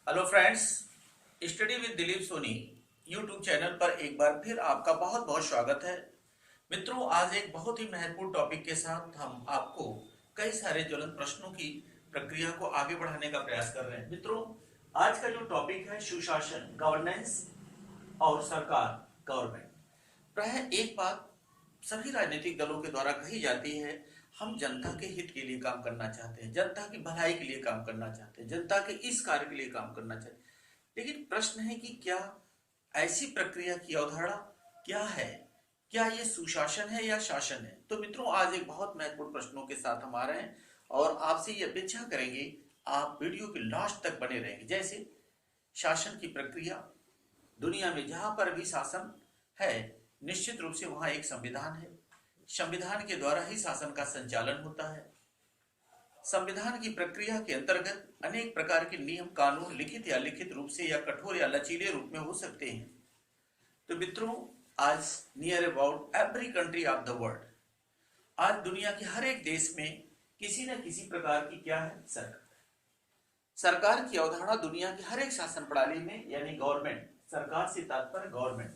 Hello friends, study with Dilip Soni YouTube channel पर एक बार फिर आपका बहुत बहुत स्वागत है। मित्रों, आज एक बहुत ही महत्वपूर्ण टॉपिक के साथ हम आपको कई सारे ज्वलंत प्रश्नों की प्रक्रिया को आगे बढ़ाने का प्रयास कर रहे हैं। मित्रों, आज का जो टॉपिक है सुशासन, गवर्नेंस और सरकार, गवर्नमेंट। प्रायः एक बात सभी राजनीतिक दलों के द्वारा कही जाती है, हम जनता के हित के लिए काम करना चाहते हैं, जनता की भलाई के लिए काम करना चाहते हैं, जनता के इस कार्य के लिए काम करना चाहते हैं। लेकिन प्रश्न है कि क्या ऐसी प्रक्रिया की अवधारणा क्या है? क्या ये सुशासन है या शासन है? तो मित्रों, आज एक बहुत महत्वपूर्ण प्रश्नों के साथ हम आ रहे हैं और आपसे ये अपेक्षा करेंगे आप वीडियो के लास्ट तक बने रहेंगे। जैसे शासन की प्रक्रिया, दुनिया में जहां पर भी शासन है निश्चित रूप से वहां एक संविधान है। संविधान के द्वारा ही शासन का संचालन होता है। संविधान की प्रक्रिया के अंतर्गत अनेक प्रकार के नियम कानून लिखित या लिखित रूप से या कठोर या लचीले रूप में हो सकते हैं। तो मित्रों, आज near about every country of the world, आज दुनिया के हर एक देश में किसी न किसी प्रकार की क्या है? सरकार। सरकार की अवधारणा दुनिया की हर एक शासन प्रणाली में यानी गवर्नमेंट, सरकार से तात्पर्य गवर्नमेंट।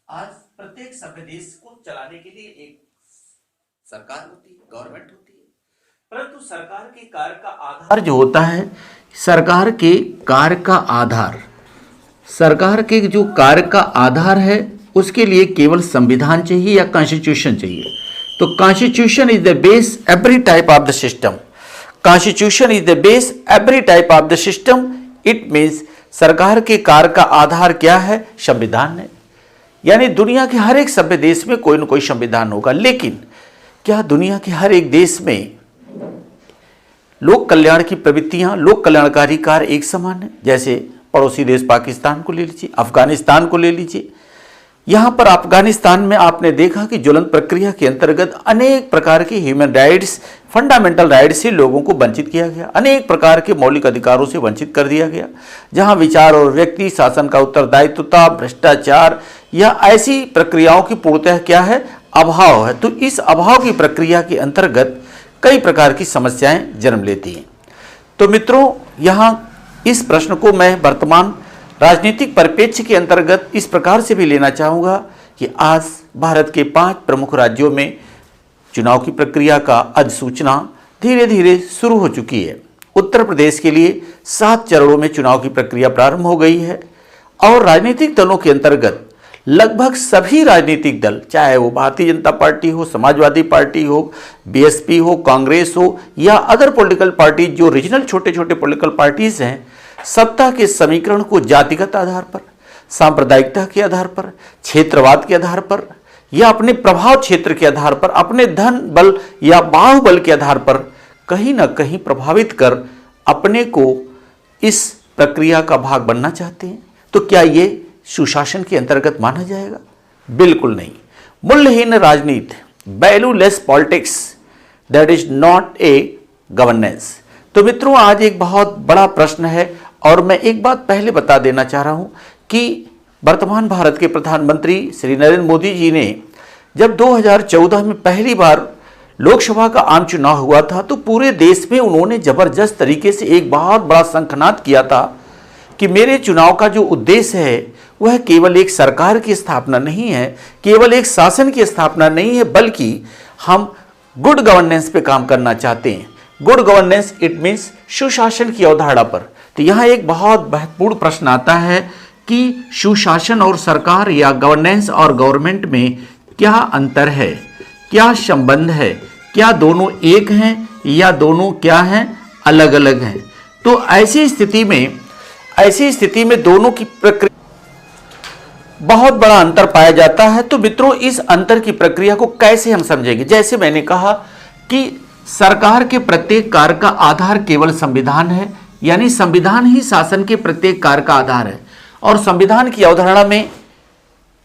आज प्रत्येक सभ्य देश को चलाने के लिए एक सरकार होती है, गवर्नमेंट होती है। परंतु सरकार के कार्य का आधार जो होता है, सरकार के कार्य का आधार, सरकार के जो कार्य का आधार है उसके लिए केवल संविधान चाहिए या कॉन्स्टिट्यूशन चाहिए। तो constitution is the base every type of the system. Constitution is the base every type of the system. It means सरकार के कार्य का आधार क्या है? संविधान है। यानी दुनिया के हर एक सभ्य देश में कोई न कोई संविधान होगा। लेकिन क्या दुनिया के हर एक देश में लोक कल्याण की प्रवृत्तियां, लोक कल्याणकारी कार्य एक समान है? जैसे पड़ोसी देश पाकिस्तान को ले लीजिए, अफगानिस्तान को ले लीजिए। यहां पर अफगानिस्तान में आपने देखा कि ज्वलंत प्रक्रिया के अंतर्गत अनेक प्रकार के ह्यूमन राइट्स, फंडामेंटल राइट्स से लोगों को वंचित किया गया, अनेक प्रकार के मौलिक अधिकारों से वंचित कर दिया गया। जहां विचार और व्यक्ति शासन का उत्तरदायित्वता, भ्रष्टाचार या ऐसी प्रक्रियाओं की पूर्णतः क्या है? अभाव है। तो इस अभाव की प्रक्रिया के अंतर्गत कई प्रकार की समस्याएं जन्म लेती हैं। तो मित्रों, यहाँ इस प्रश्न को मैं वर्तमान राजनीतिक परिप्रेक्ष्य के अंतर्गत इस प्रकार से भी लेना चाहूँगा कि आज भारत के 5 प्रमुख राज्यों में चुनाव की प्रक्रिया का अधिसूचना धीरे धीरे शुरू हो चुकी है। उत्तर प्रदेश के लिए 7 चरणों में चुनाव की प्रक्रिया प्रारंभ हो गई है और राजनीतिक दलों के अंतर्गत लगभग सभी राजनीतिक दल, चाहे वो भारतीय जनता पार्टी हो, समाजवादी पार्टी हो, बीएसपी हो, कांग्रेस हो या अदर पॉलिटिकल पार्टी, जो रीजनल छोटे छोटे पॉलिटिकल पार्टीज हैं, सत्ता के समीकरण को जातिगत आधार पर, सांप्रदायिकता के आधार पर, क्षेत्रवाद के आधार पर या अपने प्रभाव क्षेत्र के आधार पर, अपने धन बल या बाहुबल के आधार पर कहीं ना कहीं प्रभावित कर अपने को इस प्रक्रिया का भाग बनना चाहते हैं। तो क्या ये सुशासन के अंतर्गत माना जाएगा? बिल्कुल नहीं। मूल्यहीन राजनीति, valueless politics, that is not a governance. तो मित्रों, आज एक बहुत बड़ा प्रश्न है और मैं एक बात पहले बता देना चाह रहा हूं कि वर्तमान भारत के प्रधानमंत्री श्री नरेंद्र मोदी जी ने जब 2014 में पहली बार लोकसभा का आम चुनाव हुआ था तो पूरे देश में उन्होंने जबरदस्त तरीके से एक बहुत बड़ा शंखनाद किया था कि मेरे चुनाव का जो उद्देश्य है वह केवल एक सरकार की स्थापना नहीं है, केवल एक शासन की स्थापना नहीं है, बल्कि हम गुड गवर्नेंस पे काम करना चाहते हैं। गुड गवर्नेंस इट मीन्स सुशासन की अवधारणा पर। तो यहाँ एक बहुत महत्वपूर्ण प्रश्न आता है कि सुशासन और सरकार या गवर्नेंस और गवर्नमेंट में क्या अंतर है, क्या संबंध है, क्या दोनों एक हैं या दोनों क्या हैं? अलग अलग हैं। तो ऐसी स्थिति में दोनों की प्रक्रिया बहुत बड़ा अंतर पाया जाता है। तो मित्रों, इस अंतर की प्रक्रिया को कैसे हम समझेंगे? जैसे मैंने कहा कि सरकार के प्रत्येक कार्य का आधार केवल संविधान है, यानी संविधान ही शासन के प्रत्येक कार्य का आधार है। और संविधान की अवधारणा में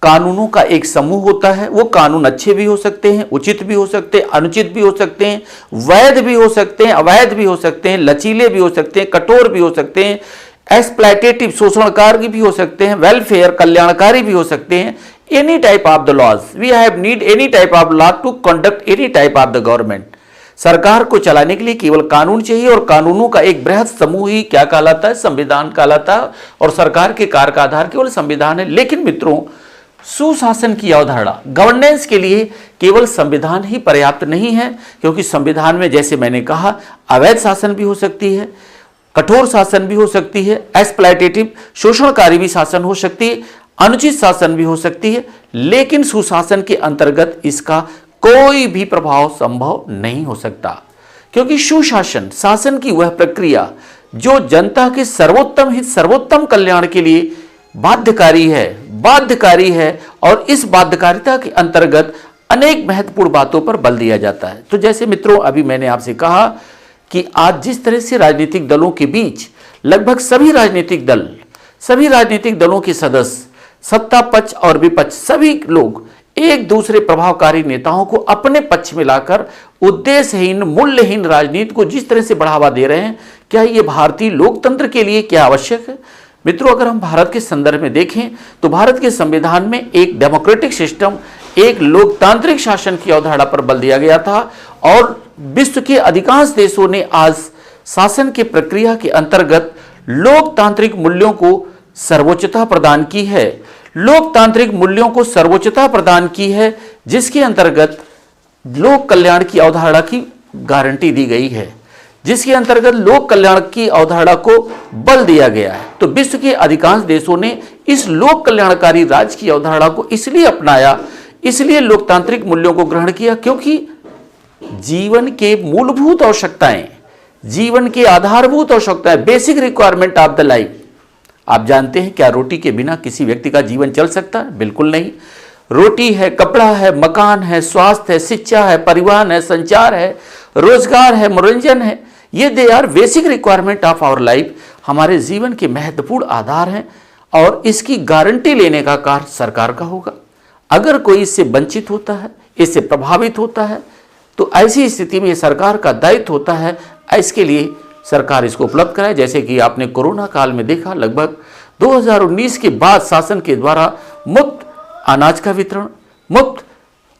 कानूनों का एक समूह होता है। वो कानून अच्छे भी हो सकते हैं, उचित भी हो सकते हैं, अनुचित भी हो सकते हैं, वैध भी हो सकते हैं, अवैध भी हो सकते हैं, लचीले भी हो सकते हैं, कठोर भी हो सकते हैं, एक्सप्लॉइटेटिव शोषणकारी भी हो सकते हैं, वेलफेयर कल्याणकारी भी हो सकते हैं। Any type of the laws we have need any type of law to conduct any type of the government. सरकार को चलाने के लिए केवल कानून चाहिए और कानूनों का एक बृहद समूह ही क्या कहलाता है, संविधान कहलाता है। और सरकार के कार्य का आधार केवल संविधान है। लेकिन मित्रों, सुशासन की अवधारणा, गवर्नेंस के लिए केवल संविधान ही पर्याप्त नहीं है, क्योंकि संविधान में जैसे मैंने कहा अवैध शासन भी हो सकती है, कठोर शासन भी हो सकती है, एक्सप्लॉयटेटिव शोषणकारी भी शासन हो सकती है, अनुचित शासन भी हो सकती है। लेकिन सुशासन के अंतर्गत इसका कोई भी प्रभाव संभव नहीं हो सकता, क्योंकि सुशासन, शासन की वह प्रक्रिया जो जनता के सर्वोत्तम हित, सर्वोत्तम कल्याण के लिए बाध्यकारी है और इस बाध्यकारिता के अंतर्गत अनेक महत्वपूर्ण बातों पर बल दिया जाता है। तो जैसे मित्रों, अभी मैंने आपसे कहा कि आज जिस तरह से राजनीतिक दलों के बीच लगभग सभी राजनीतिक दलों के सदस्य, सत्ता पक्ष और विपक्ष, सभी लोग एक दूसरे प्रभावकारी नेताओं को अपने पक्ष में लाकर उद्देश्यहीन, मूल्यहीन राजनीति को जिस तरह से बढ़ावा दे रहे हैं, क्या ये भारतीय लोकतंत्र के लिए क्या आवश्यक है? मित्रों, अगर हम भारत के संदर्भ में देखें तो भारत के संविधान में एक डेमोक्रेटिक सिस्टम, एक लोकतांत्रिक शासन की अवधारणा पर बल दिया गया था और विश्व के अधिकांश देशों ने आज शासन की प्रक्रिया के अंतर्गत लोकतांत्रिक मूल्यों को सर्वोच्चता प्रदान की है। लोकतांत्रिक मूल्यों को सर्वोच्चता प्रदान की है, जिसके अंतर्गत लोक कल्याण की अवधारणा की गारंटी दी गई है, जिसके अंतर्गत लोक कल्याण की अवधारणा को बल दिया गया है। तो विश्व के अधिकांश देशों ने इस लोक कल्याणकारी राज्य की अवधारणा को इसलिए अपनाया, इसलिए लोकतांत्रिक मूल्यों को ग्रहण किया, क्योंकि जीवन के मूलभूत आवश्यकताएं, जीवन के आधारभूत आवश्यकताएं, basic requirement of the life. आप जानते हैं क्या रोटी के बिना किसी व्यक्ति का जीवन चल सकता है? बिल्कुल नहीं। रोटी है, कपड़ा है, मकान है, स्वास्थ्य है, शिक्षा है, परिवहन है, संचार है, रोजगार है, मनोरंजन है, ये they are basic requirement of our life, हमारे जीवन के महत्वपूर्ण आधार हैं और इसकी गारंटी लेने का कार्य सरकार का होगा। अगर कोई इससे वंचित होता है, इससे प्रभावित होता है, तो ऐसी स्थिति में सरकार का दायित्व होता है इसके लिए सरकार इसको उपलब्ध कराए। जैसे कि आपने कोरोना काल में देखा, लगभग 2019 के बाद शासन के द्वारा मुफ्त अनाज का वितरण, मुफ्त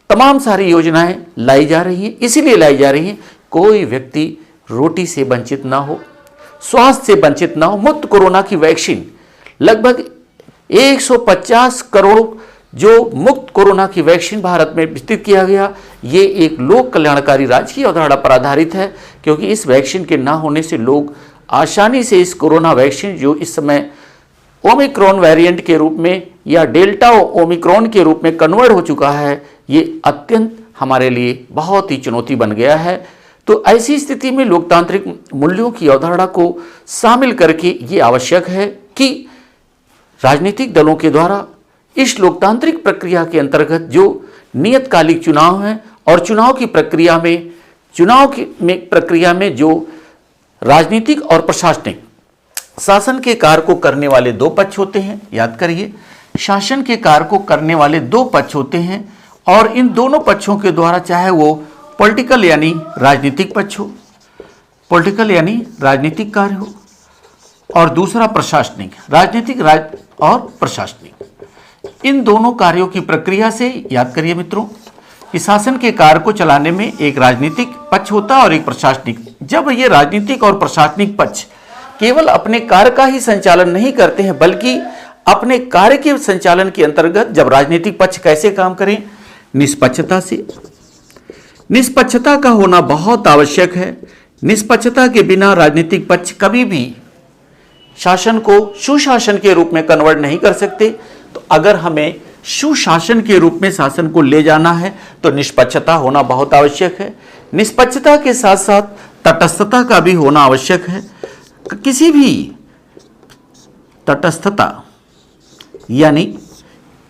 तमाम सारी योजनाएं लाई जा रही हैं। इसीलिए लाई जा रही हैं कोई व्यक्ति रोटी से वंचित ना हो, स्वास्थ्य से वंचित ना हो। मुफ्त कोरोना की वैक्सीन लगभग 150 करोड़ जो मुफ्त कोरोना की वैक्सीन भारत में वितरित किया गया, ये एक लोक कल्याणकारी राज्य की अवधारणा पर आधारित है, क्योंकि इस वैक्सीन के ना होने से लोग आसानी से इस कोरोना वैक्सीन, जो इस समय ओमिक्रॉन वेरिएंट के रूप में या डेल्टा ओमिक्रॉन के रूप में कन्वर्ट हो चुका है, ये अत्यंत हमारे लिए बहुत ही चुनौती बन गया है। तो ऐसी स्थिति में लोकतांत्रिक मूल्यों की अवधारणा को शामिल करके ये आवश्यक है कि राजनीतिक दलों के द्वारा इस लोकतांत्रिक प्रक्रिया के अंतर्गत जो नियतकालिक चुनाव हैं और चुनाव की प्रक्रिया में जो राजनीतिक और प्रशासनिक शासन के कार्य को करने वाले दो पक्ष होते हैं। याद करिए, शासन के कार्य को करने वाले दो पक्ष होते हैं और इन दोनों पक्षों के द्वारा, चाहे वो पॉलिटिकल यानी राजनीतिक पक्ष हो, पॉलिटिकल यानी राजनीतिक कार्य हो, और दूसरा प्रशासनिक, राजनीतिक और प्रशासनिक, इन दोनों कार्यों की प्रक्रिया से, याद करिए मित्रों, कि शासन के कार्य को चलाने में एक राजनीतिक पक्ष होता है और एक प्रशासनिक। जब ये राजनीतिक और प्रशासनिक पक्ष केवल अपने कार्य का ही संचालन नहीं करते हैं, बल्कि अपने कार्य के संचालन के अंतर्गत जब राजनीतिक पक्ष कैसे काम करें, निष्पक्षता से। निष्पक्षता का होना बहुत आवश्यक है। निष्पक्षता के बिना राजनीतिक पक्ष कभी भी शासन को सुशासन के रूप में कन्वर्ट नहीं कर सकते। तो अगर हमें सुशासन के रूप में शासन को ले जाना है तो निष्पक्षता होना बहुत आवश्यक है। निष्पक्षता के साथ साथ तटस्थता का भी होना आवश्यक है। किसी भी तटस्थता यानी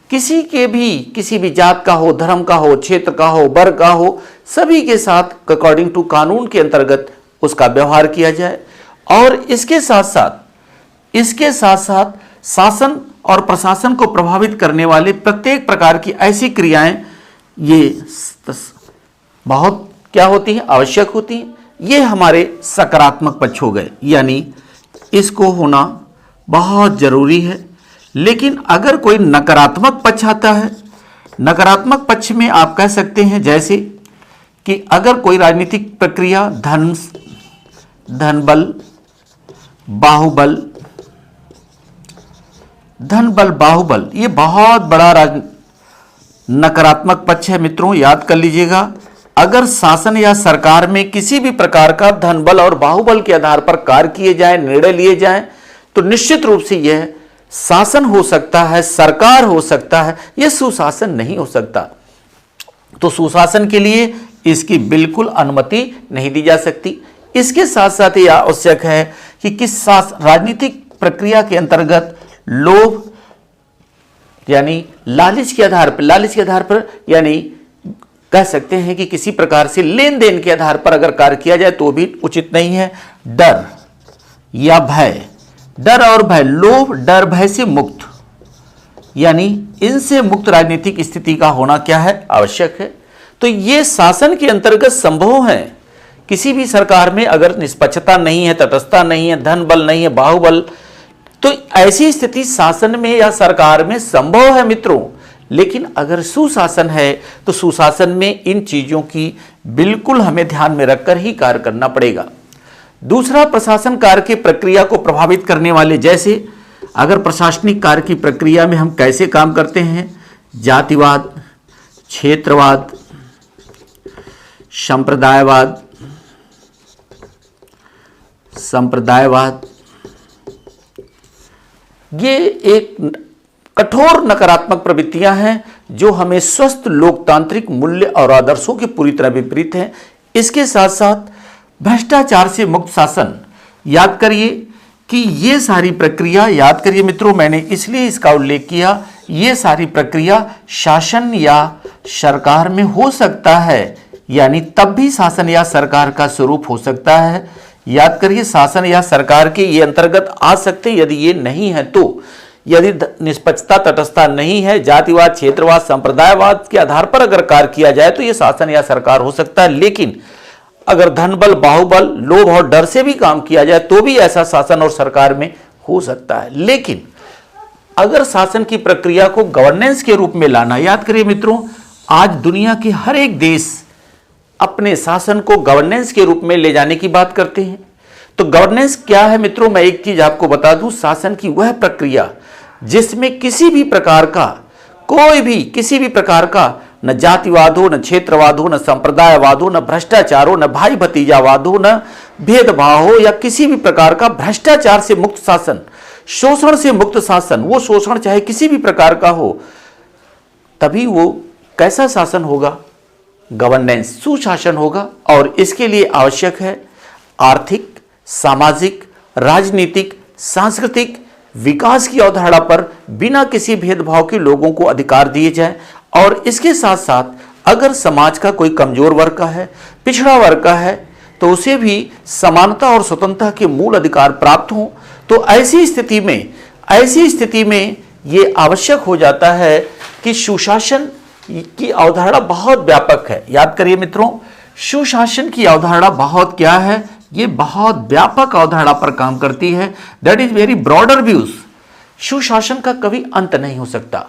किसी भी जात का हो, धर्म का हो, क्षेत्र का हो, वर्ग का हो, सभी के साथ अकॉर्डिंग टू कानून के अंतर्गत उसका व्यवहार किया जाए। और इसके साथ साथ शासन और प्रशासन को प्रभावित करने वाले प्रत्येक प्रकार की ऐसी क्रियाएं ये बहुत क्या होती हैं, आवश्यक होती हैं। ये हमारे सकारात्मक पक्ष हो गए, यानी इसको होना बहुत जरूरी है। लेकिन अगर कोई नकारात्मक पक्ष आता है, नकारात्मक पक्ष में आप कह सकते हैं जैसे कि अगर कोई राजनीतिक प्रक्रिया धन बल बाहुबल ये बहुत बड़ा नकारात्मक पक्ष है मित्रों, याद कर लीजिएगा। अगर शासन या सरकार में किसी भी प्रकार का धन बल और बाहुबल के आधार पर कार्य किए जाएं, निर्णय लिए जाएं, तो निश्चित रूप से यह शासन हो सकता है, सरकार हो सकता है, यह सुशासन नहीं हो सकता। तो सुशासन के लिए इसकी बिल्कुल अनुमति नहीं दी जा सकती। इसके साथ साथ यह आवश्यक है कि किस राजनीतिक प्रक्रिया के अंतर्गत लोभ यानी लालच के आधार पर यानी कह सकते हैं कि किसी प्रकार से लेन देन के आधार पर अगर कार्य किया जाए तो भी उचित नहीं है। डर और भय, लोभ डर भय से मुक्त यानी इनसे मुक्त राजनीतिक स्थिति का होना क्या है, आवश्यक है। तो ये शासन के अंतर्गत संभव है। किसी भी सरकार में अगर निष्पक्षता नहीं है, तटस्थता नहीं है, धन बल नहीं है, बाहुबल, तो ऐसी स्थिति शासन में या सरकार में संभव है मित्रों। लेकिन अगर सुशासन है तो सुशासन में इन चीजों की बिल्कुल हमें ध्यान में रखकर ही कार्य करना पड़ेगा। दूसरा, प्रशासन कार्य की प्रक्रिया को प्रभावित करने वाले, जैसे अगर प्रशासनिक कार्य की प्रक्रिया में हम कैसे काम करते हैं, जातिवाद, क्षेत्रवाद, संप्रदायवाद, ये एक कठोर नकारात्मक प्रवृत्तियां हैं जो हमें स्वस्थ लोकतांत्रिक मूल्य और आदर्शों के पूरी तरह विपरीत हैं। इसके साथ साथ भ्रष्टाचार से मुक्त शासन, याद करिए कि ये सारी प्रक्रिया, याद करिए मित्रों, मैंने इसलिए इसका उल्लेख किया, ये सारी प्रक्रिया शासन या सरकार में हो सकता है, यानी तब भी शासन या सरकार का स्वरूप हो सकता है। याद करिए, शासन या सरकार के ये अंतर्गत आ सकते, यदि ये नहीं है तो, यदि निष्पक्षता तटस्थता नहीं है, जातिवाद, क्षेत्रवाद, संप्रदायवाद के आधार पर अगर कार्य किया जाए तो ये शासन या सरकार हो सकता है। लेकिन अगर धन बल, बाहुबल, लोभ और डर से भी काम किया जाए तो भी ऐसा शासन और सरकार में हो सकता है। लेकिन अगर शासन की प्रक्रिया को गवर्नेंस के रूप में लाना, याद करिए मित्रों, आज दुनिया के हर एक देश अपने शासन को गवर्नेंस के रूप में ले जाने की बात करते हैं। तो गवर्नेंस क्या है मित्रों, मैं एक चीज आपको बता दूं, शासन की वह प्रक्रिया जिसमें किसी भी प्रकार का न जातिवाद हो, न क्षेत्रवाद हो, न संप्रदायवाद हो, न भ्रष्टाचार हो, न भाई भतीजावाद हो, न भेदभाव हो, या किसी भी प्रकार का भ्रष्टाचार से मुक्त शासन, शोषण से मुक्त शासन, वो शोषण चाहे किसी भी प्रकार का हो, तभी वो कैसा शासन होगा, गवर्नेंस, सुशासन होगा। और इसके लिए आवश्यक है आर्थिक, सामाजिक, राजनीतिक, सांस्कृतिक विकास की अवधारणा पर बिना किसी भेदभाव के लोगों को अधिकार दिए जाए। और इसके साथ साथ अगर समाज का कोई कमजोर वर्ग का है, पिछड़ा वर्ग का है, तो उसे भी समानता और स्वतंत्रता के मूल अधिकार प्राप्त हों। तो ऐसी स्थिति में ये आवश्यक हो जाता है कि सुशासन की अवधारणा बहुत व्यापक है। याद करिए मित्रों, सुशासन की अवधारणा बहुत क्या है, ये बहुत व्यापक अवधारणा पर काम करती है। That is very broader views. सुशासन का कभी अंत नहीं हो सकता।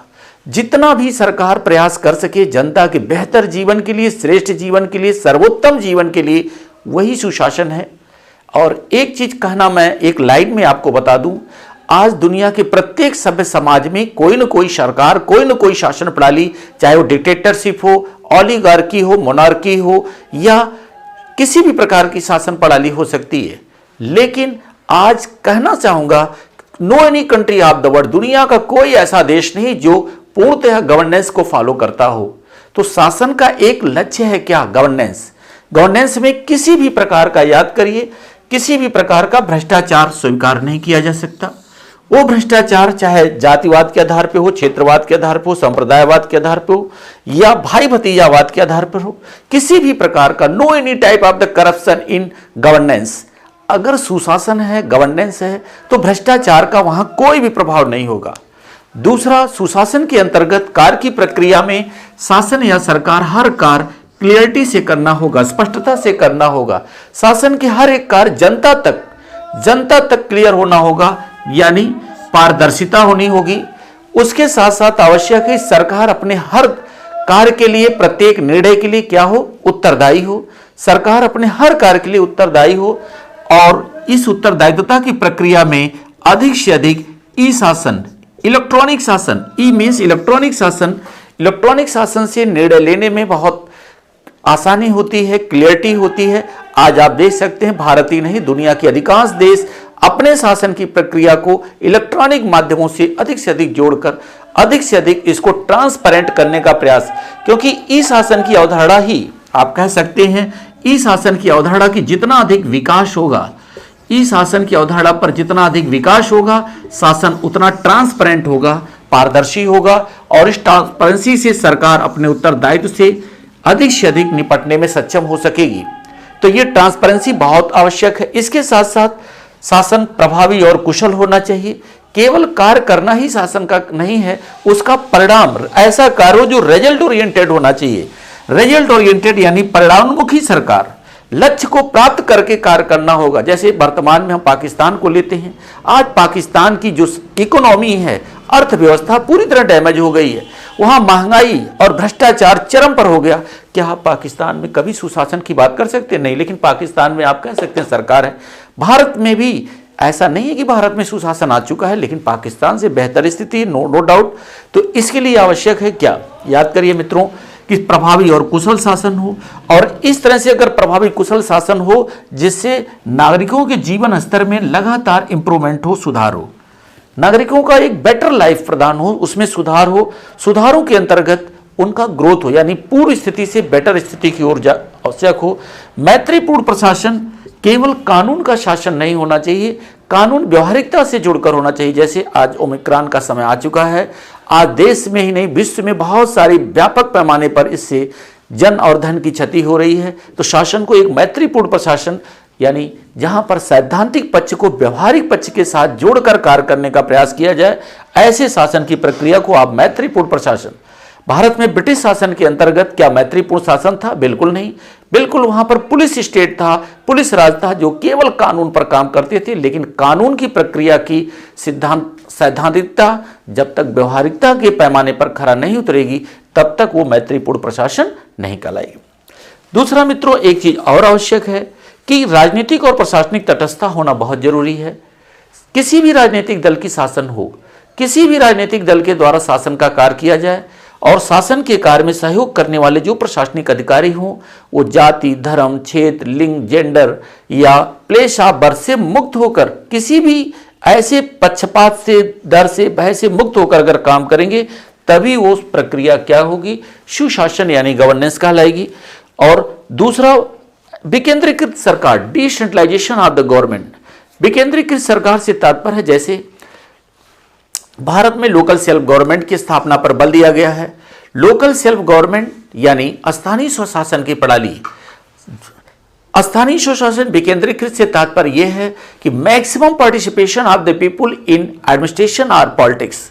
जितना भी सरकार प्रयास कर सके जनता के बेहतर जीवन के लिए, श्रेष्ठ जीवन के लिए, सर्वोत्तम जीवन के लिए, वही सुशासन है। और एक चीज कहना, मैं एक लाइन में आपको बता दूं, आज दुनिया के प्रत्येक सभ्य समाज में कोई न कोई सरकार, कोई न कोई शासन प्रणाली, चाहे वो डिक्टेटरशिप हो, ओलिगार्की हो, मोनार्की हो, या किसी भी प्रकार की शासन प्रणाली हो सकती है। लेकिन आज कहना चाहूंगा, no any country of the world, दुनिया का कोई ऐसा देश नहीं जो पूर्णतः गवर्नेंस को फॉलो करता हो। तो शासन का एक लक्ष्य है क्या, गवर्नेंस में किसी भी प्रकार का, याद करिए, किसी भी प्रकार का भ्रष्टाचार स्वीकार नहीं किया जा सकता। वो भ्रष्टाचार चाहे जातिवाद के आधार पे हो, क्षेत्रवाद के आधार पे हो, संप्रदायवाद के आधार पे हो, या भाई भतीजावाद के आधार पर हो, किसी भी प्रकार का, no any type of the corruption in governance. अगर सुशासन है, गवर्नेंस है, तो भ्रष्टाचार का वहां कोई भी प्रभाव नहीं होगा। दूसरा, सुशासन के अंतर्गत कार्य की प्रक्रिया में शासन या सरकार हर कार्य क्लियरिटी से करना होगा, स्पष्टता से करना होगा। शासन के हर एक कार्य जनता तक क्लियर होना होगा, यानी पारदर्शिता होनी होगी। उसके साथ साथ आवश्यक है सरकार अपने हर कार्य के लिए, प्रत्येक निर्णय के लिए क्या हो, उत्तरदायी हो। सरकार अपने हर कार्य के लिए उत्तरदायी हो और इस उत्तरदायित्वता की प्रक्रिया में अधिक से अधिक ई शासन, इलेक्ट्रॉनिक शासन, ई मीन्स इलेक्ट्रॉनिक शासन, इलेक्ट्रॉनिक शासन से निर्णय लेने में बहुत आसानी होती है, क्लियरिटी होती है। आज आप देख सकते हैं भारत ही नहीं दुनिया के अधिकांश देश अपने शासन की प्रक्रिया को इलेक्ट्रॉनिक माध्यमों से अधिक जोड़कर अधिक से अधिक इसको ट्रांसपेरेंट करने का प्रयास, क्योंकि ई शासन की अवधारणा ही आप कह सकते हैं, ई शासन की अवधारणा की जितना अधिक विकास होगा, ई शासन की अवधारणा पर जितना अधिक विकास होगा, शासन उतना ट्रांसपेरेंट होगा, पारदर्शी होगा और इस ट्रांसपेरेंसी से सरकार अपने उत्तरदायित्व से अधिक निपटने में सक्षम हो सकेगी। तो ये ट्रांसपेरेंसी बहुत आवश्यक है। इसके साथ साथ शासन प्रभावी और कुशल होना चाहिए। केवल कार्य करना ही शासन का नहीं है, उसका परिणाम ऐसा कार्य जो रिजल्ट ओरिएंटेड होना चाहिए। रिजल्ट ओरिएंटेड यानी परिणामोन्मुखी सरकार, लक्ष्य को प्राप्त करके कार्य करना होगा। जैसे वर्तमान में हम पाकिस्तान को लेते हैं, आज पाकिस्तान की जो इकोनॉमी है, अर्थव्यवस्था पूरी तरह डैमेज हो गई है। वहां महंगाई और भ्रष्टाचार चरम पर हो गया। क्या आप पाकिस्तान में कभी सुशासन की बात कर सकते हैं? नहीं, लेकिन पाकिस्तान में आप कह सकते हैं सरकार है। भारत में भी ऐसा नहीं है कि भारत में सुशासन आ चुका है, लेकिन पाकिस्तान से बेहतर स्थिति नो डाउट। तो इसके लिए आवश्यक है क्या, याद करिए मित्रों, कि प्रभावी और कुशल शासन हो। और इस तरह से अगर प्रभावी कुशल शासन हो जिससे नागरिकों के जीवन स्तर में लगातार इंप्रूवमेंट हो, सुधार हो, नागरिकों का एक बेटर लाइफ प्रदान हो, उसमें सुधार हो, सुधारों के अंतर्गत उनका ग्रोथ हो, यानी पूर्व स्थिति से बेटर स्थिति की ओर आवश्यक हो। मैत्रीपूर्ण प्रशासन केवल कानून का शासन नहीं होना चाहिए, कानून व्यवहारिकता से जुड़कर होना चाहिए। जैसे आज ओमिक्रॉन का समय आ चुका है, आज देश में ही नहीं विश्व में बहुत सारी व्यापक पैमाने पर इससे जन और धन की क्षति हो रही है। तो शासन को एक मैत्रीपूर्ण प्रशासन, यानी जहां पर सैद्धांतिक पक्ष को व्यवहारिक पक्ष के साथ जोड़कर कार्य करने का प्रयास किया जाए, ऐसे शासन की प्रक्रिया को आप मैत्रीपूर्ण प्रशासन। भारत में ब्रिटिश शासन के अंतर्गत क्या मैत्रीपूर्ण शासन था? बिल्कुल नहीं। बिल्कुल वहां पर पुलिस स्टेट था, पुलिस राज था, जो केवल कानून पर काम करते थे। लेकिन कानून की प्रक्रिया की सैद्धांतिकता जब तक व्यवहारिकता के पैमाने पर खरा नहीं उतरेगी, तब तक वो मैत्रीपूर्ण प्रशासन नहीं कहलाएगी। दूसरा मित्रों, एक चीज और आवश्यक है कि राजनीतिक और प्रशासनिक तटस्थता होना बहुत जरूरी है। किसी भी राजनीतिक दल की शासन हो, किसी भी राजनीतिक दल के द्वारा शासन का कार्य किया जाए और शासन के कार्य में सहयोग करने वाले जो प्रशासनिक अधिकारी हों, वो जाति, धर्म, क्षेत्र, लिंग, जेंडर या प्लेस ऑफ बर्थ से मुक्त होकर, किसी भी ऐसे पक्षपात से, डर से, भय से मुक्त होकर अगर काम करेंगे, तभी वो प्रक्रिया क्या होगी, सुशासन यानी गवर्नेंस कहलाएगी। और दूसरा, विकेंद्रीकृत सरकार, डिसेंट्रलाइजेशन ऑफ द गवर्नमेंट। विकेंद्रीकृत सरकार से तात्पर्य है, जैसे भारत में लोकल सेल्फ गवर्नमेंट की स्थापना पर बल दिया गया है। लोकल सेल्फ गवर्नमेंट यानी स्थानीय स्वशासन की प्रणाली। स्थानीय स्वशासन विकेंद्रीकृत से तात्पर्य यह है कि maximum participation of the people in administration और पॉलिटिक्स।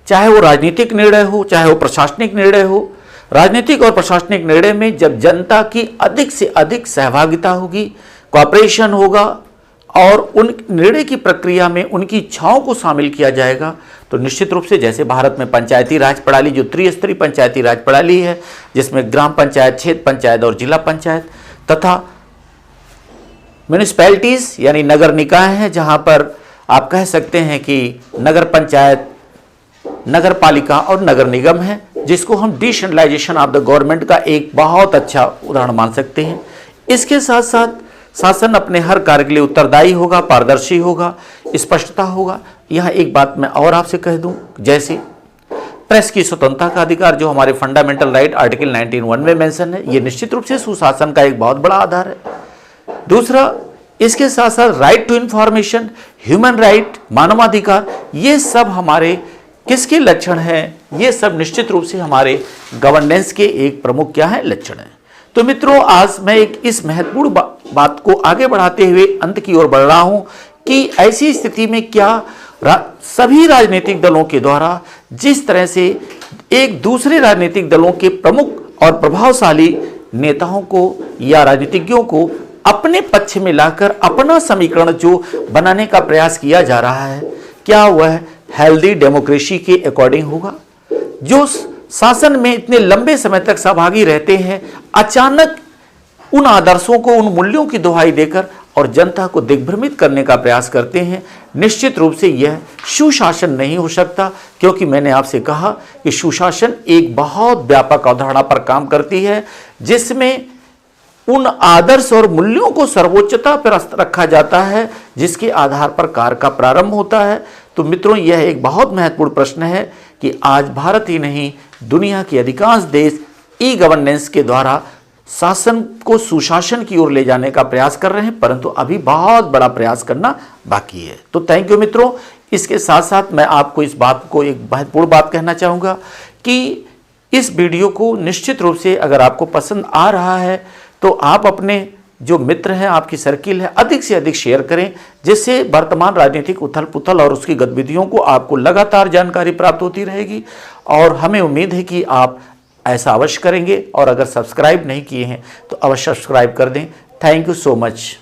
चाहे वो राजनीतिक निर्णय हो, चाहे वो प्रशासनिक निर्णय हो। राजनीतिक और प्रशासनिक निर्णय में जब जनता की अधिक से अधिक सहभागिता होगी, कॉपरेशन होगा और उन निर्णय की प्रक्रिया में उनकी इच्छाओं को शामिल किया जाएगा, तो निश्चित रूप से जैसे भारत में पंचायती राज प्रणाली, जो त्रिस्तरीय पंचायती राज प्रणाली है, जिसमें ग्राम पंचायत, क्षेत्र पंचायत और जिला पंचायत तथा म्यूनिसिपैलिटीज यानी नगर निकाय हैं, जहां पर आप कह सकते हैं कि नगर पंचायत, नगर पालिका और नगर निगम है, जिसको हम डिसेंट्रलाइजेशन ऑफ द गवर्नमेंट का एक बहुत अच्छा उदाहरण मान सकते हैं। इसके साथ साथ शासन अपने हर कार्य के लिए उत्तरदायी होगा, पारदर्शी होगा, स्पष्टता होगा। यहां एक बात मैं और आपसे कह दूं, जैसे प्रेस की स्वतंत्रता का अधिकार जो हमारे फंडामेंटल राइट आर्टिकल 19(1) में मेंशन है, ये निश्चित रूप से सुशासन का एक बहुत बड़ा आधार है। दूसरा, इसके साथ साथ right to information, human right, मानवाधिकार, ये सब हमारे किसके लक्षण हैं? ये सब निश्चित रूप से हमारे गवर्नेंस के एक प्रमुख क्या है, लक्षण है। तो मित्रों, आज मैं एक इस महत्वपूर्ण बात को आगे बढ़ाते हुए अंत की ओर बढ़ रहा हूं कि ऐसी स्थिति में क्या सभी राजनीतिक दलों के द्वारा जिस तरह से एक दूसरे राजनीतिक दलों के प्रमुख और प्रभावशाली नेताओं को या राजनीतिज्ञों को अपने पक्ष में लाकर अपना समीकरण जो बनाने का प्रयास किया जा रहा है, क्या वह हेल्दी डेमोक्रेसी के अकॉर्डिंग होगा? जो शासन में इतने लंबे समय तक सहभागी रहते हैं, अचानक उन आदर्शों को, उन मूल्यों की दुहाई देकर और जनता को दिग्भ्रमित करने का प्रयास करते हैं, निश्चित रूप से यह सुशासन नहीं हो सकता। क्योंकि मैंने आपसे कहा कि सुशासन एक बहुत व्यापक अवधारणा पर काम करती है, जिसमें उन आदर्श और मूल्यों को सर्वोच्चता पर रखा जाता है जिसके आधार पर कार्य का प्रारंभ होता है। तो मित्रों, यह एक बहुत महत्वपूर्ण प्रश्न है कि आज भारत ही नहीं, दुनिया के अधिकांश देश ई गवर्नेंस के द्वारा शासन को सुशासन की ओर ले जाने का प्रयास कर रहे हैं, परंतु अभी बहुत बड़ा प्रयास करना बाकी है। तो थैंक यू मित्रों। इसके साथ साथ मैं आपको इस बात को, एक महत्वपूर्ण बात कहना चाहूँगा कि इस वीडियो को निश्चित रूप से अगर आपको पसंद आ रहा है तो आप अपने जो मित्र हैं, आपकी सर्किल है, अधिक से अधिक शेयर करें, जिससे वर्तमान राजनीतिक उथल पुथल और उसकी गतिविधियों को आपको लगातार जानकारी प्राप्त होती रहेगी। और हमें उम्मीद है कि आप ऐसा अवश्य करेंगे, और अगर सब्सक्राइब नहीं किए हैं तो अवश्य सब्सक्राइब कर दें। Thank you so much.